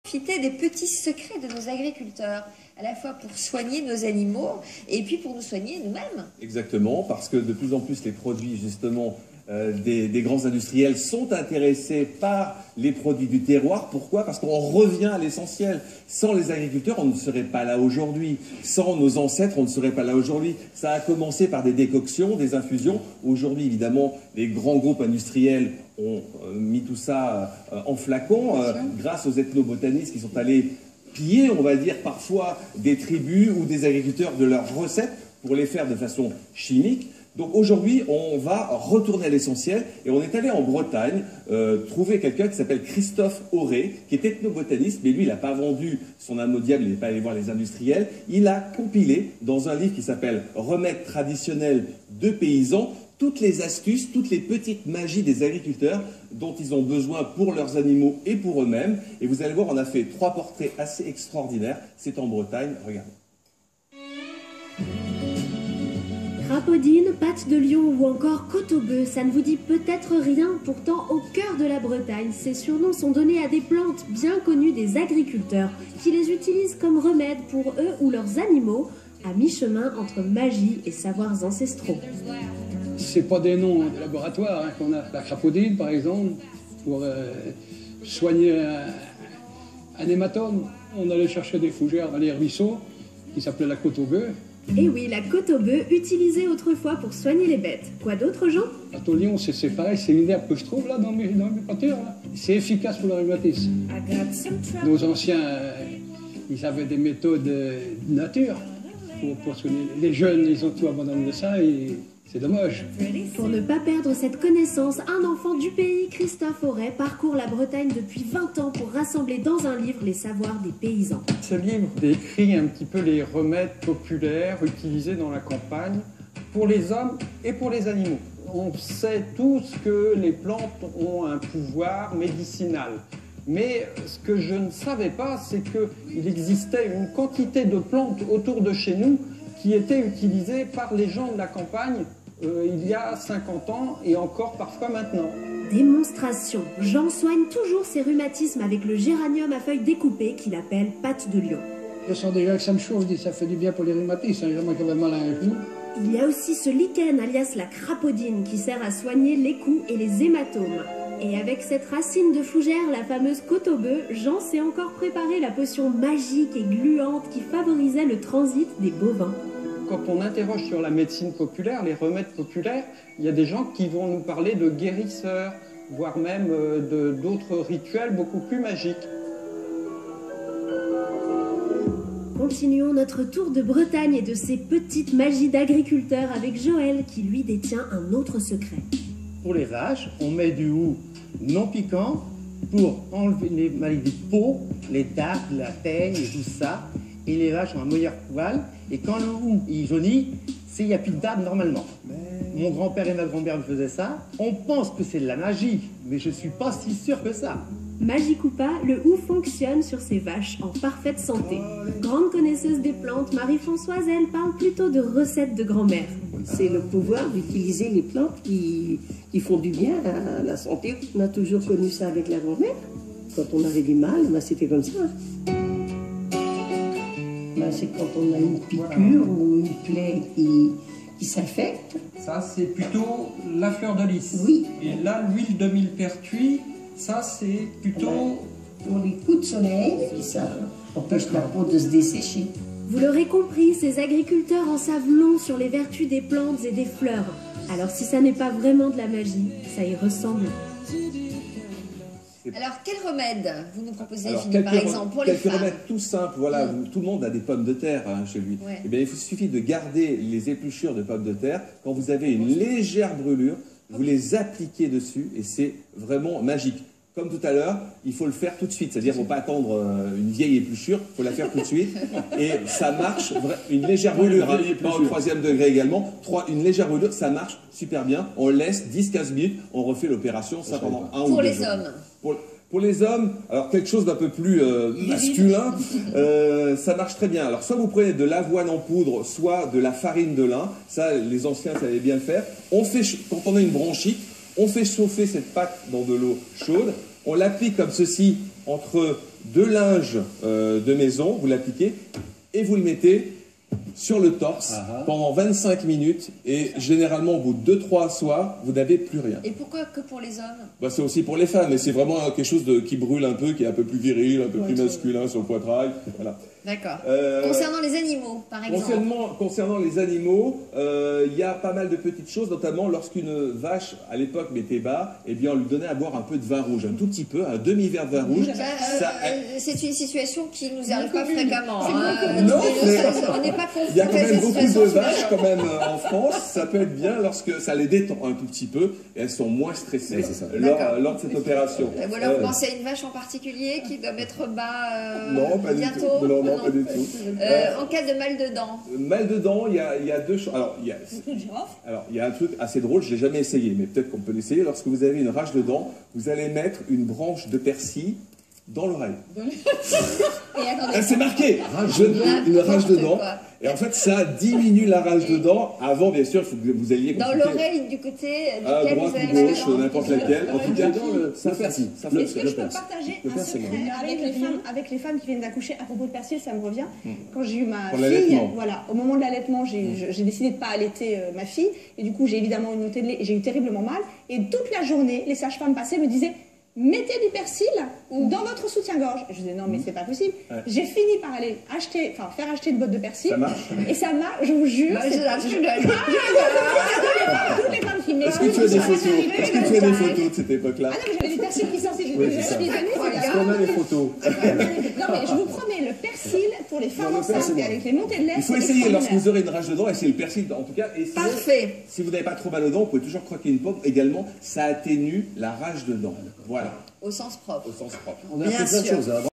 Profiter des petits secrets de nos agriculteurs, à la fois pour soigner nos animaux et puis pour nous soigner nous-mêmes. Exactement, parce que de plus en plus les produits justement des grands industriels sont intéressés par les produits du terroir. Pourquoi? Parce qu'on revient à l'essentiel. Sans les agriculteurs, on ne serait pas là aujourd'hui. Sans nos ancêtres, on ne serait pas là aujourd'hui. Ça a commencé par des décoctions, des infusions. Aujourd'hui, évidemment, les grands groupes industriels ont mis tout ça en flacon grâce aux ethnobotanistes qui sont allés piller, on va dire, parfois des tribus ou des agriculteurs de leurs recettes pour les faire de façon chimique. Donc aujourd'hui, on va retourner à l'essentiel et on est allé en Bretagne trouver quelqu'un qui s'appelle Christophe Auré, qui est ethnobotaniste, mais lui, il n'a pas vendu son âme au diable, il n'est pas allé voir les industriels. Il a compilé dans un livre qui s'appelle « Remèdes traditionnels de paysans » toutes les astuces, toutes les petites magies des agriculteurs dont ils ont besoin pour leurs animaux et pour eux-mêmes. Et vous allez voir, on a fait 3 portraits assez extraordinaires. C'est en Bretagne, regardez. Crapaudine, pâte de lion ou encore côte au bœuf, ça ne vous dit peut-être rien, pourtant au cœur de la Bretagne, ces surnoms sont donnés à des plantes bien connues des agriculteurs qui les utilisent comme remède pour eux ou leurs animaux, à mi-chemin entre magie et savoirs ancestraux. C'est pas des noms de laboratoire qu'on a. La crapaudine, par exemple, pour soigner un hématome, on allait chercher des fougères dans les ruisseaux qui s'appelaient la côte au bœuf. Et oui, la côte au bœuf, utilisée autrefois pour soigner les bêtes. Quoi d'autre, Jean? La taulion, c'est pareil, c'est une herbe que je trouve là dans mes pâtures. C'est efficace pour le rhumatisme. Nos anciens, ils avaient des méthodes nature pour soigner. Les jeunes, ils ont tout abandonné de ça et c'est dommage. Pour ne pas perdre cette connaissance, un enfant du pays, Christophe Auré, parcourt la Bretagne depuis 20 ans pour rassembler dans un livre les savoirs des paysans. Ce livre décrit un petit peu les remèdes populaires utilisés dans la campagne pour les hommes et pour les animaux. On sait tous que les plantes ont un pouvoir médicinal. Mais ce que je ne savais pas, c'est qu'il existait une quantité de plantes autour de chez nous qui étaient utilisées par les gens de la campagne il y a 50 ans et encore parfois maintenant. Démonstration. Jean soigne toujours ses rhumatismes avec le géranium à feuilles découpées qu'il appelle pâte de lion. Je sens déjà que ça me chauffe, je dis ça fait du bien pour les rhumatismes, moi qui avais mal à un genou. Il y a aussi ce lichen, alias la crapaudine, qui sert à soigner les coups et les hématomes. Et avec cette racine de fougère, la fameuse côte au bœuf, Jean s'est encore préparé la potion magique et gluante qui favorisait le transit des bovins. Quand on interroge sur la médecine populaire, les remèdes populaires, il y a des gens qui vont nous parler de guérisseurs, voire même d'autres rituels beaucoup plus magiques. Continuons notre tour de Bretagne et de ses petites magies d'agriculteurs avec Joël qui lui détient un autre secret. Pour les vaches, on met du hou non piquant pour enlever les maladies de peau, les dards, la teigne et tout ça. Et les vaches ont un meilleur poil. Et quand le hou il jaunit, il n'y a plus de dards normalement. Mon grand-père et ma grand-mère me faisaient ça. On pense que c'est de la magie, mais je ne suis pas si sûr que ça. Magique ou pas, le hou fonctionne sur ces vaches en parfaite santé. Grande connaisseuse des plantes, Marie-Françoise, elle parle plutôt de recettes de grand-mère. C'est le pouvoir d'utiliser les plantes qui font du bien à la santé. On a toujours connu ça avec la grand-mère. Quand on avait du mal, c'était comme ça. C'est quand on a une piqûre ou une plaie qui s'infecte. Ça, c'est plutôt la fleur de lys. Oui. Et là, l'huile de millepertuis, ça, c'est plutôt... Pour les coups de soleil, et ça empêche la peau de se dessécher. Vous l'aurez compris, ces agriculteurs en savent long sur les vertus des plantes et des fleurs. Alors si ça n'est pas vraiment de la magie, ça y ressemble. Alors, quel remède vous nous proposez, Alors, Philippe, par exemple, pour les femmes? Quelques remèdes tout simples, voilà, tout le monde a des pommes de terre chez lui. Ouais. Eh bien, il suffit de garder les épluchures de pommes de terre. Quand vous avez une légère brûlure, vous les appliquez dessus et c'est vraiment magique. Comme tout à l'heure, il faut le faire tout de suite. C'est-à-dire qu'il ne faut pas attendre une vieille épluchure, il faut la faire tout de suite. Et ça marche, une légère brûlure, pas au 3e degré également. Une légère brûlure, ça marche super bien. On laisse 10-15 minutes, on refait l'opération, ça pendant 1 ou 2 jours. Pour les hommes. Pour les hommes, alors quelque chose d'un peu plus masculin, ça marche très bien. Alors soit vous prenez de l'avoine en poudre, soit de la farine de lin. Ça, les anciens savaient bien le faire. Quand on a une bronchite, on fait chauffer cette pâte dans de l'eau chaude. On l'applique comme ceci entre deux linges de maison, vous l'appliquez et vous le mettez sur le torse pendant 25 minutes et généralement au bout de 2-3 soirs, vous n'avez plus rien. Et pourquoi que pour les hommes? Bah, c'est aussi pour les femmes, mais c'est vraiment quelque chose qui brûle un peu, qui est un peu plus viril, un peu plus masculin sur le poitrail. Voilà. D'accord. Concernant les animaux, par exemple. Concernant les animaux, il y a pas mal de petites choses, notamment lorsqu'une vache, à l'époque, mettait bas, eh bien, on lui donnait à boire un peu de vin rouge, un tout petit peu, un demi-verre de vin rouge. C'est une situation qui nous arrive pas fréquemment. Non, on n'est pas confronté. il y a quand même beaucoup de vaches quand même en France. Ça peut être bien lorsque ça les détend un tout petit peu et elles sont moins stressées lors de cette opération. Ou alors vous pensez à une vache en particulier qui doit mettre bas non, pas bientôt? Du tout. Non, pas du tout. En cas de mal de dents. Mal de dents, il y a deux choses. Alors, il y a un truc assez drôle, je ne l'ai jamais essayé, mais peut-être qu'on peut l'essayer. Lorsque vous avez une rage de dents, vous allez mettre une branche de persil dans l'oreille. C'est marqué une rage de dents. Et en fait, ça diminue la rage de dents. Avant, bien sûr, il faut que vous alliez dans l'oreille du côté duquel droite vous ou avez gauche, n'importe laquelle. En tout cas, c'est le persil. Est-ce que je peux partager un secret avec les femmes qui viennent d'accoucher à propos de persil? Ça me revient. Quand j'ai eu ma fille, voilà, au moment de l'allaitement, j'ai décidé de ne pas allaiter ma fille. Et du coup, j'ai évidemment une montée de lait et j'ai eu terriblement mal. Et toute la journée, les sages-femmes passaient me disaient: mettez du persil dans votre soutien-gorge. Je disais non, mais c'est pas possible. J'ai fini par aller faire acheter une botte de persil. Ça marche. Et ça marche, je vous jure. Toutes les femmes qui m'écoutent. Est-ce que tu as des photos? Est-ce que tu as des photos de cette époque-là? Ah non, mais j'avais des persils qui sortaient. Est-ce qu'on a des photos? Non, mais je vous promets, le persil pour les femmes enceintes et avec les montées de lait. Il faut essayer lorsque vous aurez une rage de dents, essayez le persil en tout cas. Et sinon, parfait. Si vous n'avez pas trop mal aux dents, vous pouvez toujours croquer une pomme. Également, ça atténue la rage de dents. Voilà. Au sens propre. Au sens propre. On a appris plein de choses.